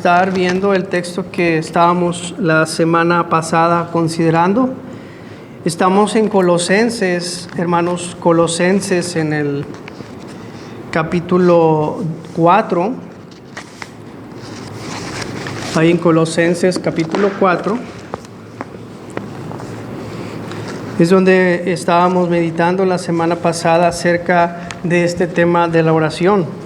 estar viendo el texto que estábamos la semana pasada considerando. Estamos en Colosenses, hermanos, Colosenses en el capítulo 4. Ahí en Colosenses capítulo 4 es donde estábamos meditando la semana pasada acerca de este tema de la oración.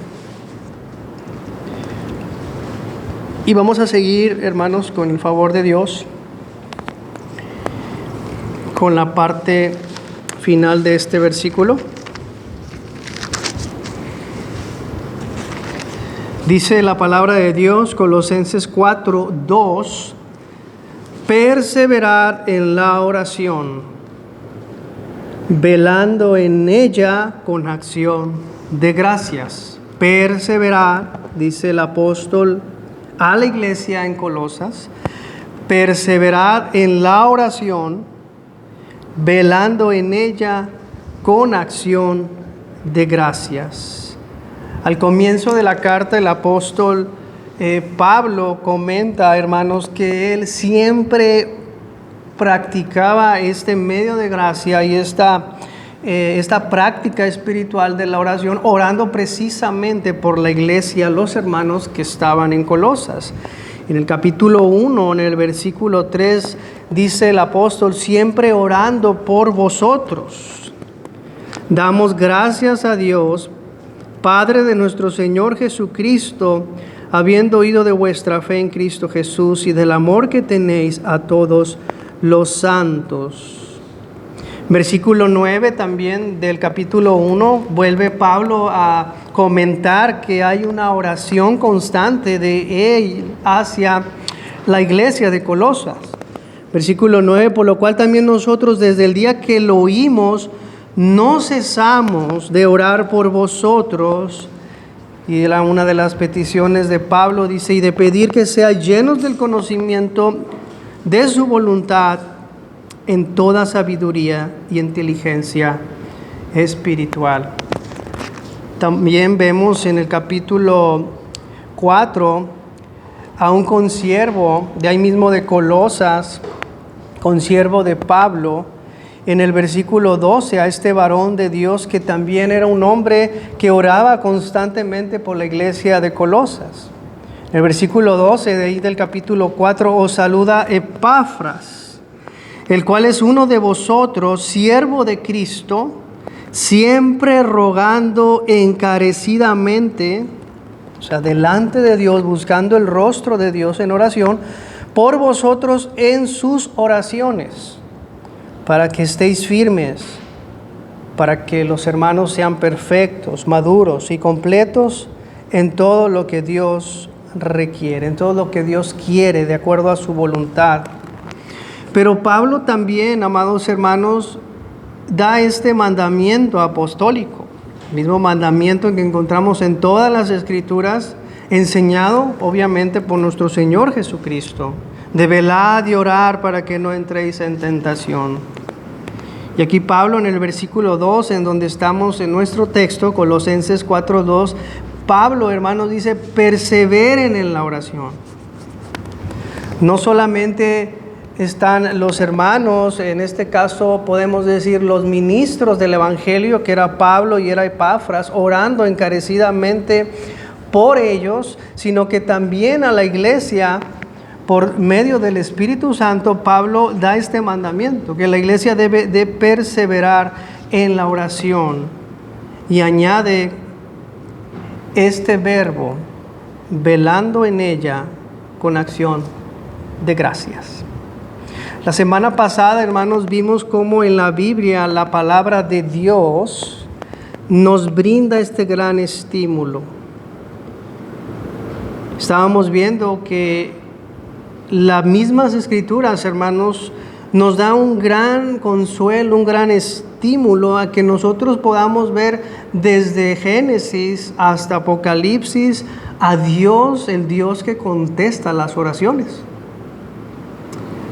Y vamos a seguir, hermanos, con el favor de Dios, con la parte final de este versículo. Dice la palabra de Dios, Colosenses 4:2, perseverar en la oración, velando en ella con acción de gracias. Perseverar, dice el apóstol a la iglesia en Colosas, perseverar en la oración, velando en ella con acción de gracias. Al comienzo de la carta, el apóstol Pablo comenta, hermanos, que él siempre practicaba este medio de gracia y esta práctica espiritual de la oración, orando precisamente por la iglesia, los hermanos que estaban en Colosas. En el capítulo 1, en el versículo 3, dice el apóstol, siempre orando por vosotros. Damos gracias a Dios, Padre de nuestro Señor Jesucristo, habiendo oído de vuestra fe en Cristo Jesús y del amor que tenéis a todos los santos. Versículo 9 también del capítulo 1, vuelve Pablo a comentar que hay una oración constante de él hacia la iglesia de Colosas. Versículo 9, por lo cual también nosotros desde el día que lo oímos, no cesamos de orar por vosotros. Y era una de las peticiones de Pablo, dice, y de pedir que sean llenos del conocimiento de su voluntad en toda sabiduría y inteligencia espiritual. También vemos en el capítulo 4 a un consiervo de ahí mismo de Colosas, consiervo de Pablo, en el versículo 12, a este varón de Dios que también era un hombre que oraba constantemente por la iglesia de Colosas. En el versículo 12 de ahí del capítulo 4, os saluda Epafras, el cual es uno de vosotros, siervo de Cristo, siempre rogando encarecidamente, o sea, delante de Dios, buscando el rostro de Dios en oración, por vosotros en sus oraciones, para que estéis firmes, para que los hermanos sean perfectos, maduros y completos en todo lo que Dios requiere, en todo lo que Dios quiere, de acuerdo a su voluntad. Pero Pablo también, amados hermanos, da este mandamiento apostólico, mismo mandamiento que encontramos en todas las Escrituras, enseñado obviamente por nuestro Señor Jesucristo, de velad y orar para que no entréis en tentación. Y aquí Pablo en el versículo 2, en donde estamos en nuestro texto, Colosenses 4:2, Pablo, hermanos, dice, perseveren en la oración. No solamente están los hermanos, en este caso podemos decir los ministros del Evangelio, que era Pablo y era Epafras, orando encarecidamente por ellos, sino que también a la iglesia, por medio del Espíritu Santo, Pablo da este mandamiento, que la iglesia debe de perseverar en la oración. Y añade este verbo, velando en ella con acción de gracias. La semana pasada, hermanos, vimos cómo en la Biblia la palabra de Dios nos brinda este gran estímulo. Estábamos viendo que las mismas Escrituras, hermanos, nos da un gran consuelo, un gran estímulo a que nosotros podamos ver desde Génesis hasta Apocalipsis a Dios, el Dios que contesta las oraciones.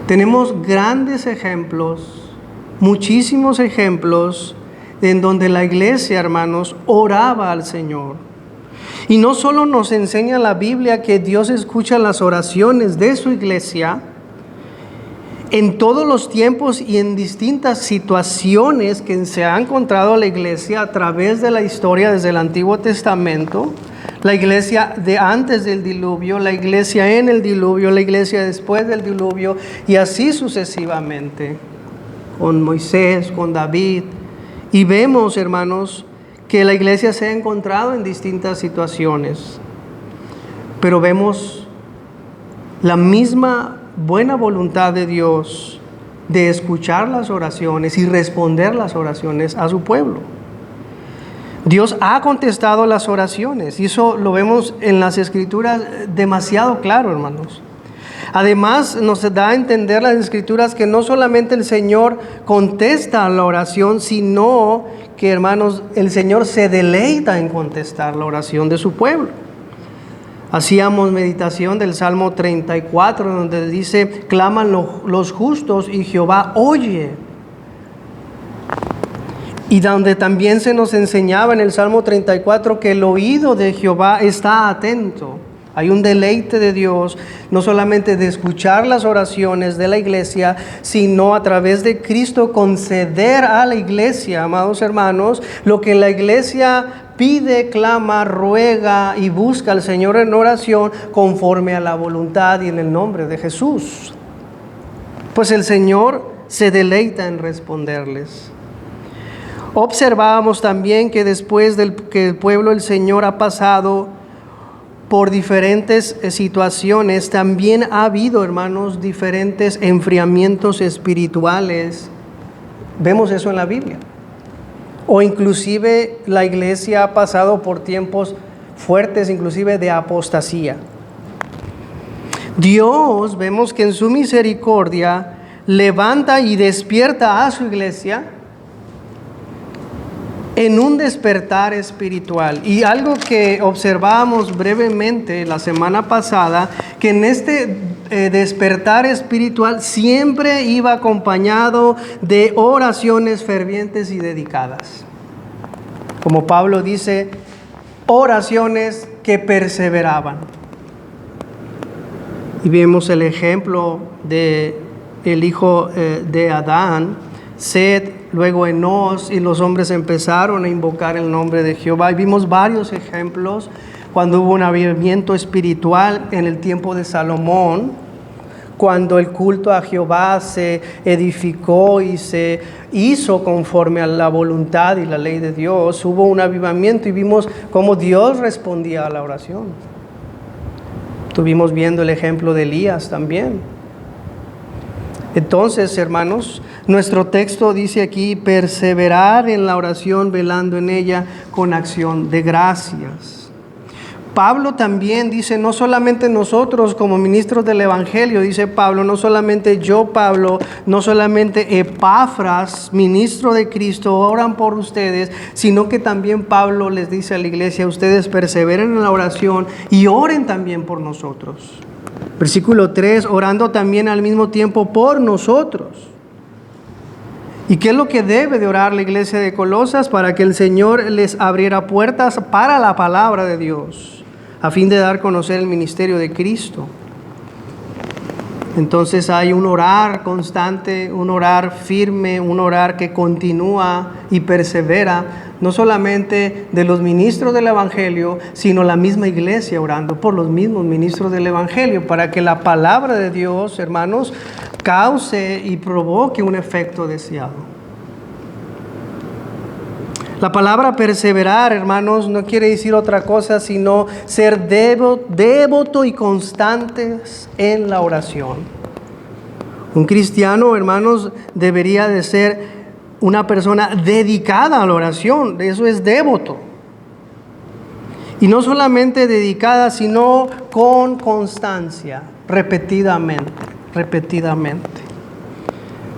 Tenemos grandes ejemplos, muchísimos ejemplos en donde la iglesia, hermanos, oraba al Señor. Y no solo nos enseña la Biblia que Dios escucha las oraciones de su iglesia en todos los tiempos y en distintas situaciones que se ha encontrado la iglesia a través de la historia desde el Antiguo Testamento, la iglesia de antes del diluvio, la iglesia en el diluvio, la iglesia después del diluvio y así sucesivamente, con Moisés, con David. Y vemos, hermanos, que la iglesia se ha encontrado en distintas situaciones, pero vemos la misma buena voluntad de Dios de escuchar las oraciones y responder las oraciones a su pueblo. Dios ha contestado las oraciones y eso lo vemos en las Escrituras demasiado claro, hermanos. Además, nos da a entender las Escrituras que no solamente el Señor contesta la oración, sino que, hermanos, el Señor se deleita en contestar la oración de su pueblo. Hacíamos meditación del Salmo 34, donde dice, claman los justos y Jehová oye. Y donde también se nos enseñaba en el Salmo 34 que el oído de Jehová está atento. Hay un deleite de Dios, no solamente de escuchar las oraciones de la iglesia, sino a través de Cristo conceder a la iglesia, amados hermanos, lo que la iglesia pide, clama, ruega y busca al Señor en oración conforme a la voluntad y en el nombre de Jesús. Pues el Señor se deleita en responderles. Observábamos también que después que el pueblo del Señor ha pasado por diferentes situaciones, también ha habido, hermanos, diferentes enfriamientos espirituales. Vemos eso en la Biblia. O inclusive la iglesia ha pasado por tiempos fuertes, inclusive de apostasía. Dios, vemos que en su misericordia levanta y despierta a su iglesia en un despertar espiritual. Y algo que observábamos brevemente la semana pasada, que en este despertar espiritual siempre iba acompañado de oraciones fervientes y dedicadas. Como Pablo dice, oraciones que perseveraban. Y vemos el ejemplo de el hijo de Adán, Set, luego Enós, y los hombres empezaron a invocar el nombre de Jehová. Y vimos varios ejemplos cuando hubo un avivamiento espiritual en el tiempo de Salomón, cuando el culto a Jehová se edificó y se hizo conforme a la voluntad y la ley de Dios. Hubo un avivamiento y vimos cómo Dios respondía a la oración. Estuvimos viendo el ejemplo de Elías también. Entonces, hermanos, nuestro texto dice aquí, perseverar en la oración, velando en ella con acción de gracias. Pablo también dice, no solamente nosotros como ministros del Evangelio, dice Pablo, no solamente yo, Pablo, no solamente Epafras, ministro de Cristo, oran por ustedes, sino que también Pablo les dice a la iglesia, ustedes perseveren en la oración y oren también por nosotros. Versículo 3, orando también al mismo tiempo por nosotros. ¿Y qué es lo que debe de orar la iglesia de Colosas? Para que el Señor les abriera puertas para la palabra de Dios, a fin de dar a conocer el ministerio de Cristo. Entonces hay un orar constante, un orar firme, un orar que continúa y persevera, no solamente de los ministros del Evangelio, sino la misma iglesia orando por los mismos ministros del Evangelio, para que la palabra de Dios, hermanos, cause y provoque un efecto deseado. La palabra perseverar, hermanos, no quiere decir otra cosa sino ser devoto y constantes en la oración. Un cristiano, hermanos, debería de ser una persona dedicada a la oración. Eso es devoto. Y no solamente dedicada, sino con constancia, repetidamente.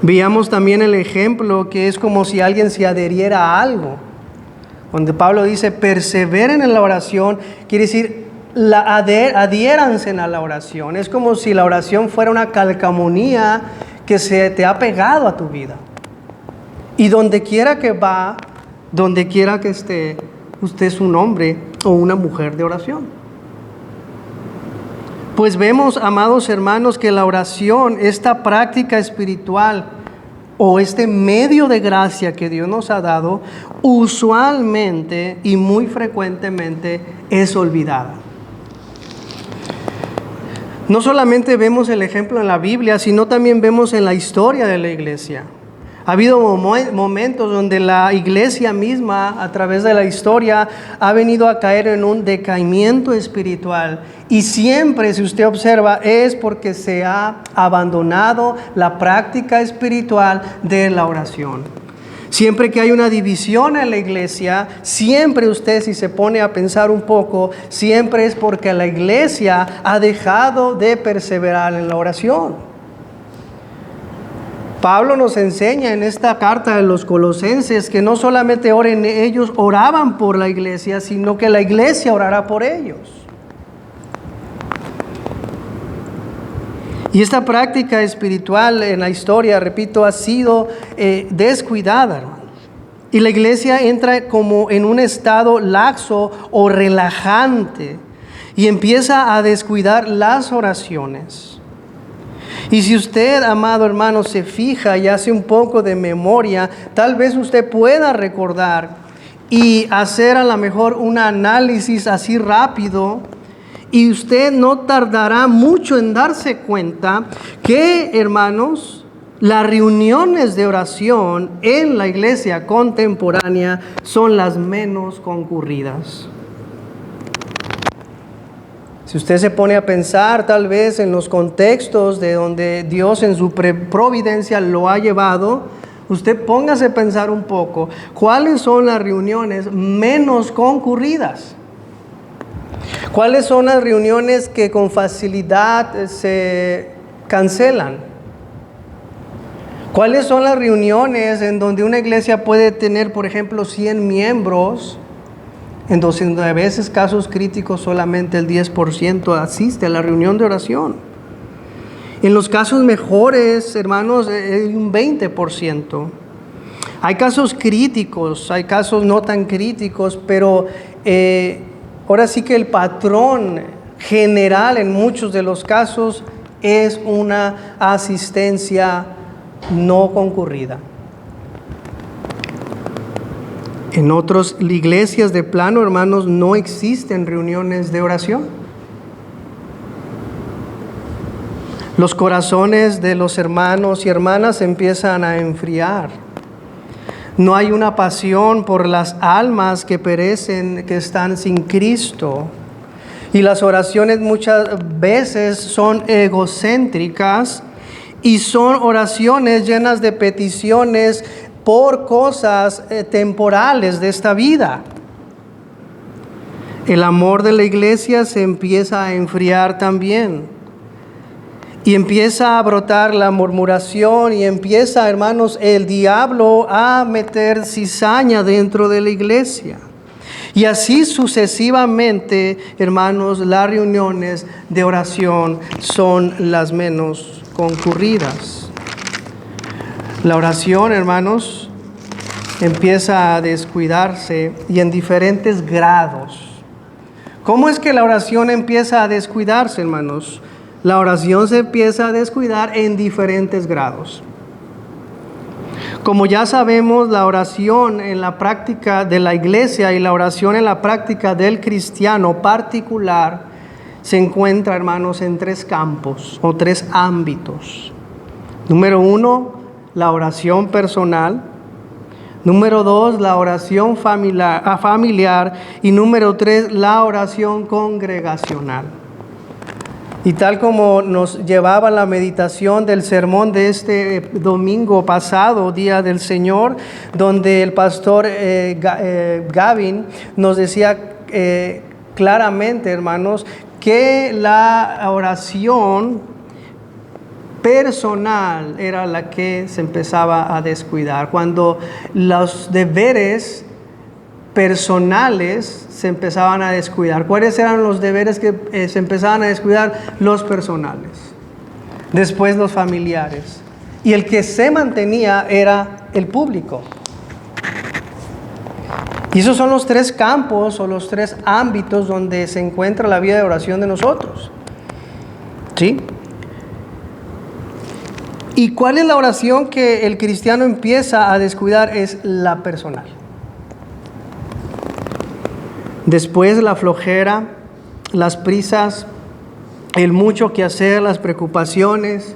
Veamos también el ejemplo que es como si alguien se adheriera a algo. Donde Pablo dice, perseveren en la oración, quiere decir, adhiéranse a la oración. Es como si la oración fuera una calcamonía que se te ha pegado a tu vida. Y donde quiera que va, donde quiera que esté, usted es un hombre o una mujer de oración. Pues vemos, amados hermanos, que la oración, esta práctica espiritual o este medio de gracia que Dios nos ha dado, usualmente y muy frecuentemente es olvidada. No solamente vemos el ejemplo en la Biblia, sino también vemos en la historia de la iglesia. Ha habido momentos donde la iglesia misma, a través de la historia, ha venido a caer en un decaimiento espiritual. Y siempre, si usted observa, es porque se ha abandonado la práctica espiritual de la oración. Siempre que hay una división en la iglesia, siempre usted, si se pone a pensar un poco, siempre es porque la iglesia ha dejado de perseverar en la oración. Pablo nos enseña en esta carta de los Colosenses que no solamente ellos oraban por la iglesia, sino que la iglesia orará por ellos. Y esta práctica espiritual en la historia, repito, ha sido descuidada, hermanos. Y la iglesia entra como en un estado laxo o relajante y empieza a descuidar las oraciones. Y si usted, amado hermano, se fija y hace un poco de memoria, tal vez usted pueda recordar y hacer a lo mejor un análisis así rápido, y usted no tardará mucho en darse cuenta que, hermanos, las reuniones de oración en la iglesia contemporánea son las menos concurridas. Si usted se pone a pensar tal vez en los contextos de donde Dios en su providencia lo ha llevado, usted póngase a pensar un poco, ¿cuáles son las reuniones menos concurridas? ¿Cuáles son las reuniones que con facilidad se cancelan? ¿Cuáles son las reuniones en donde una iglesia puede tener, por ejemplo, 100 miembros? En donde a veces, casos críticos, solamente el 10% asiste a la reunión de oración. En los casos mejores, hermanos, un 20%. Hay casos críticos, hay casos no tan críticos, pero ahora sí que el patrón general en muchos de los casos es una asistencia no concurrida. En otras iglesias de plano, hermanos, no existen reuniones de oración. Los corazones de los hermanos y hermanas empiezan a enfriar. No hay una pasión por las almas que perecen, que están sin Cristo. Y las oraciones muchas veces son egocéntricas y son oraciones llenas de peticiones por cosas temporales de esta vida. El amor de la iglesia se empieza a enfriar también. Y empieza a brotar la murmuración y empieza, hermanos, el diablo a meter cizaña dentro de la iglesia. Y así sucesivamente, hermanos, las reuniones de oración son las menos concurridas. La oración, hermanos, empieza a descuidarse y en diferentes grados. ¿Cómo es que la oración empieza a descuidarse, hermanos? La oración se empieza a descuidar en diferentes grados. Como ya sabemos, la oración en la práctica de la iglesia y la oración en la práctica del cristiano particular se encuentra, hermanos, en 3 campos o 3 ámbitos. Número 1, la oración personal. Número 2, la oración familiar. Y número 3, la oración congregacional. Y tal como nos llevaba la meditación del sermón de este domingo pasado, Día del Señor, donde el pastor Gavin nos decía claramente, hermanos, que la oración personal era la que se empezaba a descuidar. Cuando los deberes personales se empezaban a descuidar. ¿Cuáles eran los deberes que se empezaban a descuidar? Los personales. Después los familiares. Y el que se mantenía era el público. Y esos son los tres campos o los tres ámbitos donde se encuentra la vida de oración de nosotros. ¿Sí? ¿Y cuál es la oración que el cristiano empieza a descuidar? Es la personal. Después la flojera, las prisas, el mucho que hacer, las preocupaciones,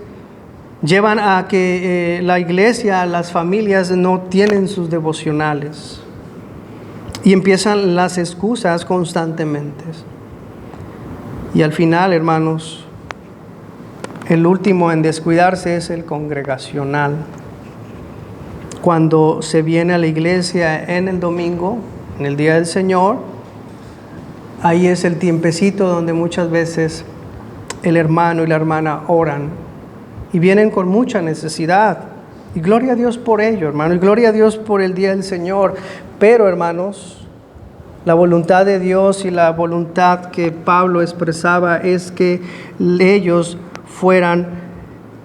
llevan a que la iglesia, las familias no tienen sus devocionales. Y empiezan las excusas constantemente. Y al final, hermanos, el último en descuidarse es el congregacional. Cuando se viene a la iglesia en el domingo, en el día del Señor, ahí es el tiempecito donde muchas veces el hermano y la hermana oran y vienen con mucha necesidad. Y gloria a Dios por ello, hermano, y gloria a Dios por el día del Señor. Pero, hermanos, la voluntad de Dios y la voluntad que Pablo expresaba es que ellos fueran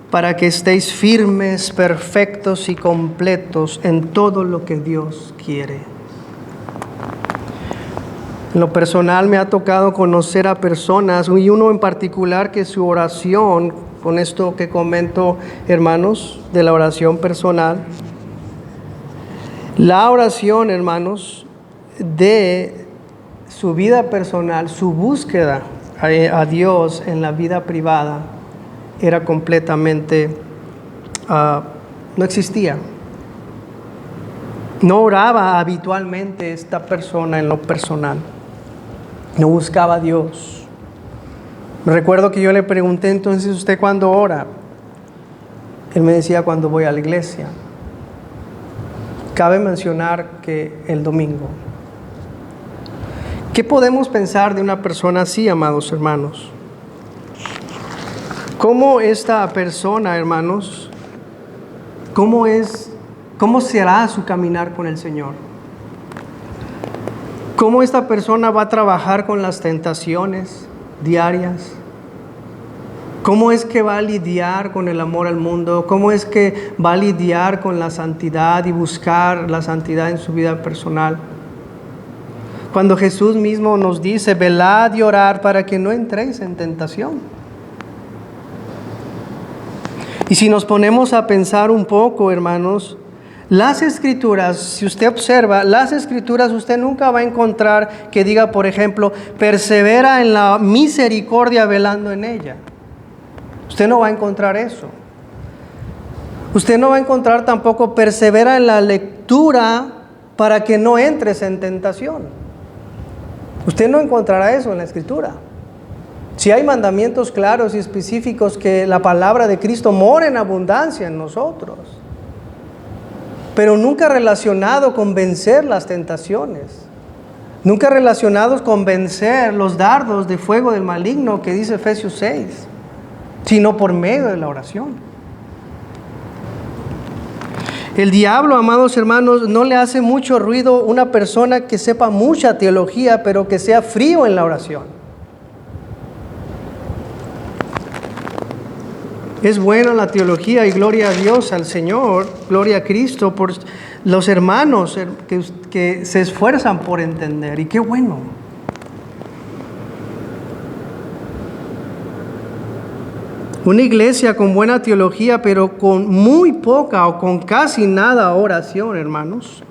para que estéis firmes, perfectos y completos en todo lo que Dios quiere. En lo personal me ha tocado conocer a personas, y uno en particular, que su oración, con esto que comento, hermanos, de la oración personal, la oración, hermanos, de su vida personal, su búsqueda a Dios en la vida privada, era completamente, no existía. No oraba habitualmente esta persona en lo personal. No buscaba a Dios. Me recuerdo que yo le pregunté, entonces, ¿usted cuándo ora? Él me decía, cuando voy a la iglesia. Cabe mencionar que el domingo. ¿Qué podemos pensar de una persona así, amados hermanos? ¿Cómo esta persona, hermanos, cómo será su caminar con el Señor? ¿Cómo esta persona va a trabajar con las tentaciones diarias? ¿Cómo es que va a lidiar con el amor al mundo? ¿Cómo es que va a lidiar con la santidad y buscar la santidad en su vida personal? Cuando Jesús mismo nos dice, velad y orad para que no entréis en tentación. Y si nos ponemos a pensar un poco, hermanos, las Escrituras, si usted observa, las Escrituras usted nunca va a encontrar que diga, por ejemplo, persevera en la misericordia velando en ella. Usted no va a encontrar eso. Usted no va a encontrar tampoco persevera en la lectura para que no entres en tentación. Usted no encontrará eso en la Escritura. Si hay mandamientos claros y específicos que la palabra de Cristo mora en abundancia en nosotros, pero nunca relacionado con vencer las tentaciones, nunca relacionados con vencer los dardos de fuego del maligno que dice Efesios 6, sino por medio de la oración. El diablo, amados hermanos, no le hace mucho ruido una persona que sepa mucha teología, pero que sea frío en la oración. Es buena la teología y gloria a Dios, al Señor, gloria a Cristo por los hermanos que se esfuerzan por entender. Y qué bueno. Una iglesia con buena teología, pero con muy poca o con casi nada oración, hermanos,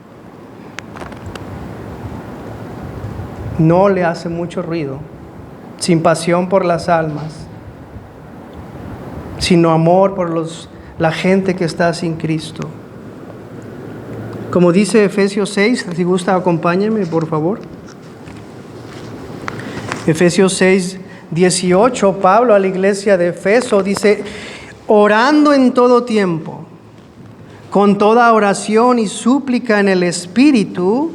no le hace mucho ruido, sin pasión por las almas, sino amor por la gente que está sin Cristo. Como dice Efesios 6, si gusta acompáñenme por favor. Efesios 6, 18, Pablo a la iglesia de Efeso dice, orando en todo tiempo, con toda oración y súplica en el Espíritu,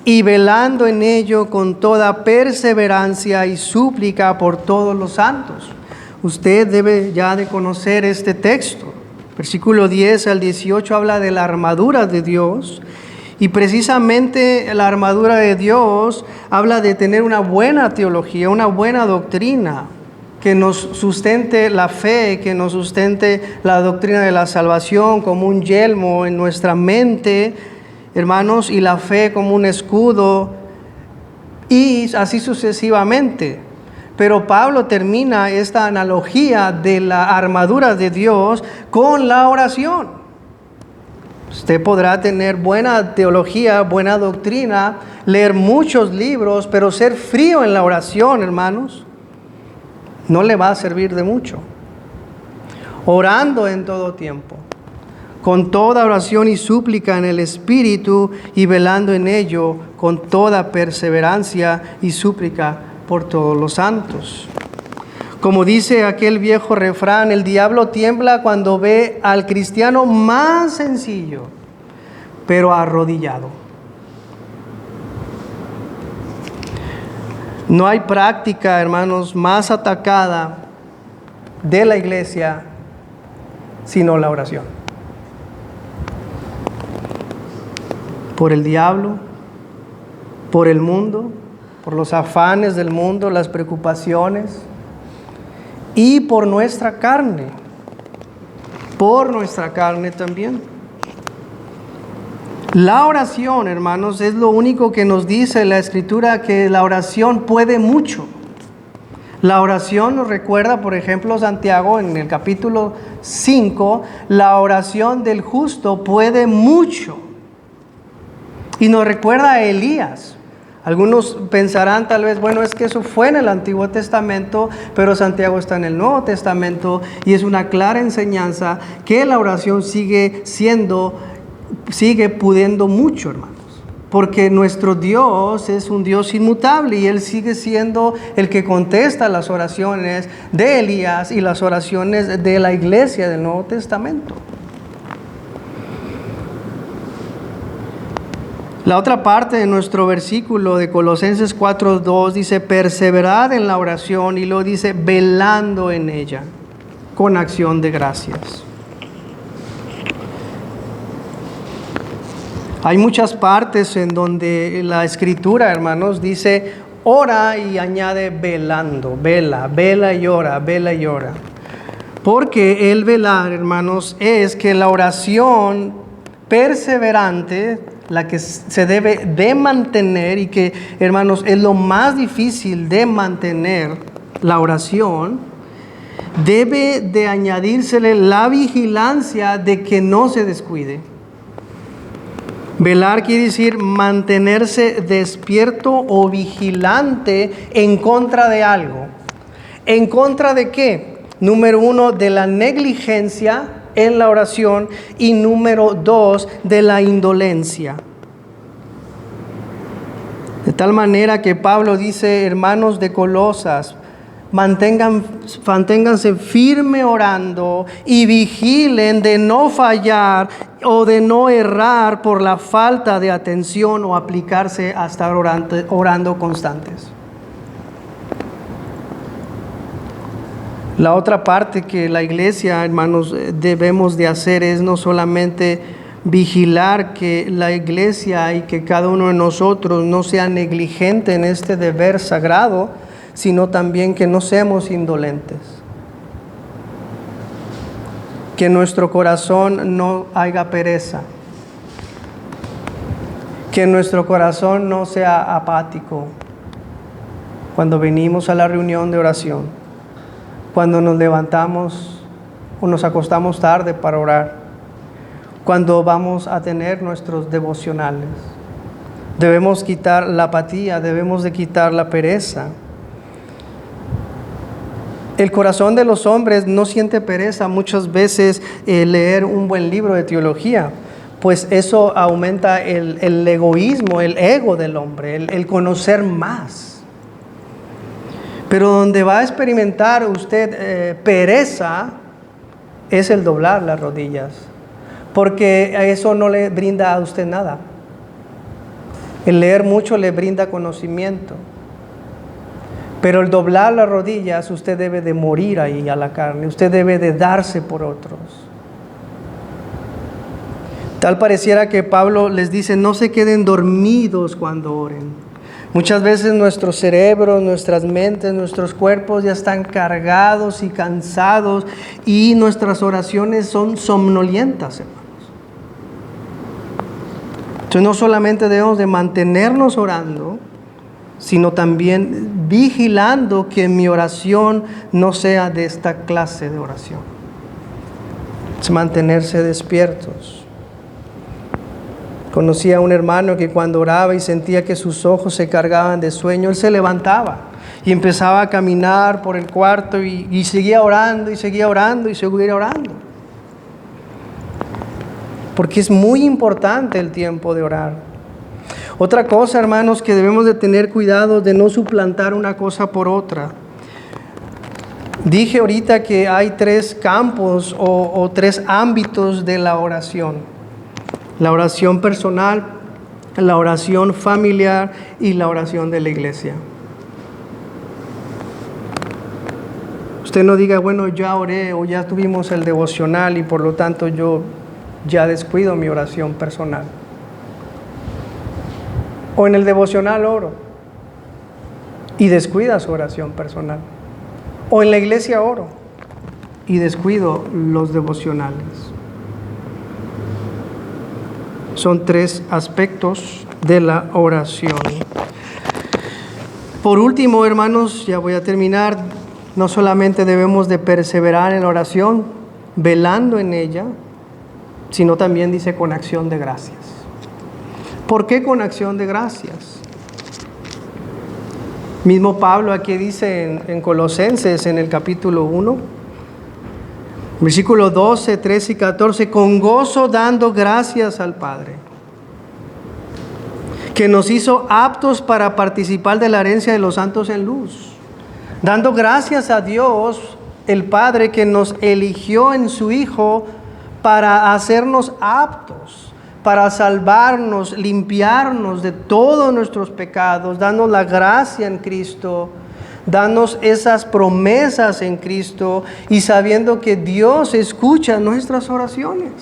y velando en ello con toda perseverancia y súplica por todos los santos. Usted debe ya de conocer este texto. Versículo 10 al 18 habla de la armadura de Dios. Y precisamente la armadura de Dios habla de tener una buena teología, una buena doctrina que nos sustente la fe, que nos sustente la doctrina de la salvación como un yelmo en nuestra mente hermanos, y la fe como un escudo, y así sucesivamente. Pero Pablo termina esta analogía de la armadura de Dios con la oración. Usted podrá tener buena teología, buena doctrina, leer muchos libros, pero ser frío en la oración, hermanos, no le va a servir de mucho. Orando en todo tiempo, con toda oración y súplica en el Espíritu, y velando en ello con toda perseverancia y súplica por todos los santos. Como dice aquel viejo refrán, el diablo tiembla cuando ve al cristiano más sencillo, pero arrodillado. No hay práctica, hermanos, más atacada de la iglesia sino la oración. Por el diablo, por el mundo, por los afanes del mundo, las preocupaciones, y por nuestra carne también. La oración, hermanos, es lo único que nos dice la Escritura, que la oración puede mucho. La oración nos recuerda, por ejemplo, Santiago en el capítulo 5, la oración del justo puede mucho. Y nos recuerda a Elías. Algunos pensarán tal vez, bueno, es que eso fue en el Antiguo Testamento, pero Santiago está en el Nuevo Testamento, y es una clara enseñanza que la oración sigue pudiendo mucho, hermanos. Porque nuestro Dios es un Dios inmutable, y Él sigue siendo el que contesta las oraciones de Elías y las oraciones de la iglesia del Nuevo Testamento. La otra parte de nuestro versículo de Colosenses 4:2 dice: perseverad en la oración, y luego dice: velando en ella con acción de gracias. Hay muchas partes en donde la Escritura, hermanos, dice ora y añade velando, vela y ora, vela y ora. Porque el velar, hermanos, es que la oración perseverante, la que se debe de mantener, y que, hermanos, es lo más difícil de mantener la oración, debe de añadírsele la vigilancia de que no se descuide. Velar quiere decir mantenerse despierto o vigilante en contra de algo. ¿En contra de qué? Número 1, de la negligencia en la oración, y número 2, de la indolencia. De tal manera que Pablo dice: hermanos de Colosas, manténganse firme orando y vigilen de no fallar o de no errar por la falta de atención o aplicarse a estar orando constantes. La otra parte que la iglesia, hermanos, debemos de hacer es no solamente vigilar que la iglesia y que cada uno de nosotros no sea negligente en este deber sagrado, sino también que no seamos indolentes. Que en nuestro corazón no haya pereza. Que en nuestro corazón no sea apático cuando venimos a la reunión de oración, cuando nos levantamos o nos acostamos tarde para orar, cuando vamos a tener nuestros devocionales. Debemos quitar la apatía, debemos de quitar la pereza. El corazón de los hombres no siente pereza muchas veces leer un buen libro de teología, pues eso aumenta el egoísmo, el ego del hombre, el conocer más. Pero donde va a experimentar usted pereza es el doblar las rodillas, porque eso no le brinda a usted nada. El leer mucho le brinda conocimiento, pero el doblar las rodillas, usted debe de morir ahí a la carne, usted debe de darse por otros. Tal pareciera que Pablo les dice: no se queden dormidos cuando oren. Muchas veces nuestros cerebros, nuestras mentes, nuestros cuerpos ya están cargados y cansados, y nuestras oraciones son somnolientas, hermanos. Entonces no solamente debemos de mantenernos orando, sino también vigilando que mi oración no sea de esta clase de oración. Es mantenerse despiertos. Conocí a un hermano que cuando oraba y sentía que sus ojos se cargaban de sueño, él se levantaba y empezaba a caminar por el cuarto y seguía orando y seguía orando y seguía orando. Porque es muy importante el tiempo de orar. Otra cosa, hermanos, que debemos de tener cuidado de no suplantar una cosa por otra. Dije ahorita que hay 3 campos o 3 ámbitos de la oración. La oración personal, la oración familiar y la oración de la iglesia. Usted no diga, bueno, ya oré o ya tuvimos el devocional y por lo tanto yo ya descuido mi oración personal. O en el devocional oro y descuida su oración personal. O en la iglesia oro y descuido los devocionales. Son 3 aspectos de la oración. Por último, hermanos, ya voy a terminar. No solamente debemos de perseverar en la oración, velando en ella, sino también dice con acción de gracias. ¿Por qué con acción de gracias? Mismo Pablo aquí dice en Colosenses, en el capítulo 1, versículos 12, 13 y 14, con gozo dando gracias al Padre, que nos hizo aptos para participar de la herencia de los santos en luz. Dando gracias a Dios, el Padre, que nos eligió en su Hijo para hacernos aptos, para salvarnos, limpiarnos de todos nuestros pecados, darnos la gracia en Cristo, darnos esas promesas en Cristo y sabiendo que Dios escucha nuestras oraciones.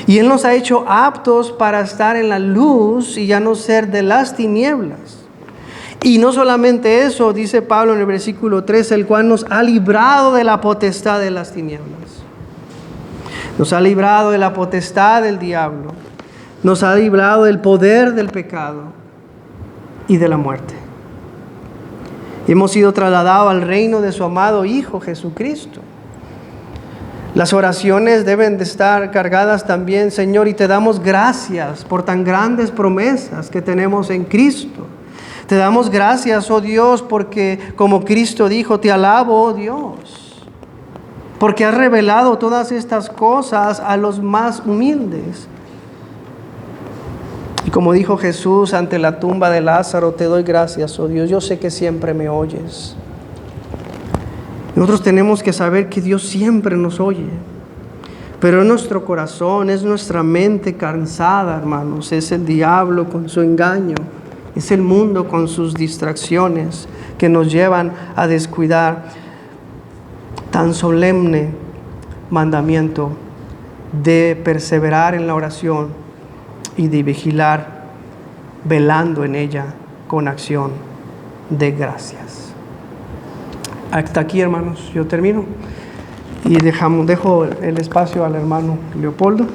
Y Él nos ha hecho aptos para estar en la luz y ya no ser de las tinieblas. Y no solamente eso, dice Pablo en el versículo 3, el cual nos ha librado de la potestad de las tinieblas. Nos ha librado de la potestad del diablo. Nos ha librado del poder del pecado y de la muerte. Hemos sido trasladados al reino de su amado Hijo Jesucristo. Las oraciones deben de estar cargadas también, Señor, y te damos gracias por tan grandes promesas que tenemos en Cristo. Te damos gracias, oh Dios, porque como Cristo dijo, te alabo, oh Dios. Porque has revelado todas estas cosas a los más humildes. Y como dijo Jesús ante la tumba de Lázaro, te doy gracias, oh Dios, yo sé que siempre me oyes. Nosotros tenemos que saber que Dios siempre nos oye. Pero es nuestro corazón, es nuestra mente cansada, hermanos. Es el diablo con su engaño. Es el mundo con sus distracciones que nos llevan a descuidar tan solemne mandamiento de perseverar en la oración y de vigilar, velando en ella con acción de gracias. Hasta aquí, hermanos, yo termino y dejo el espacio al hermano Leopoldo.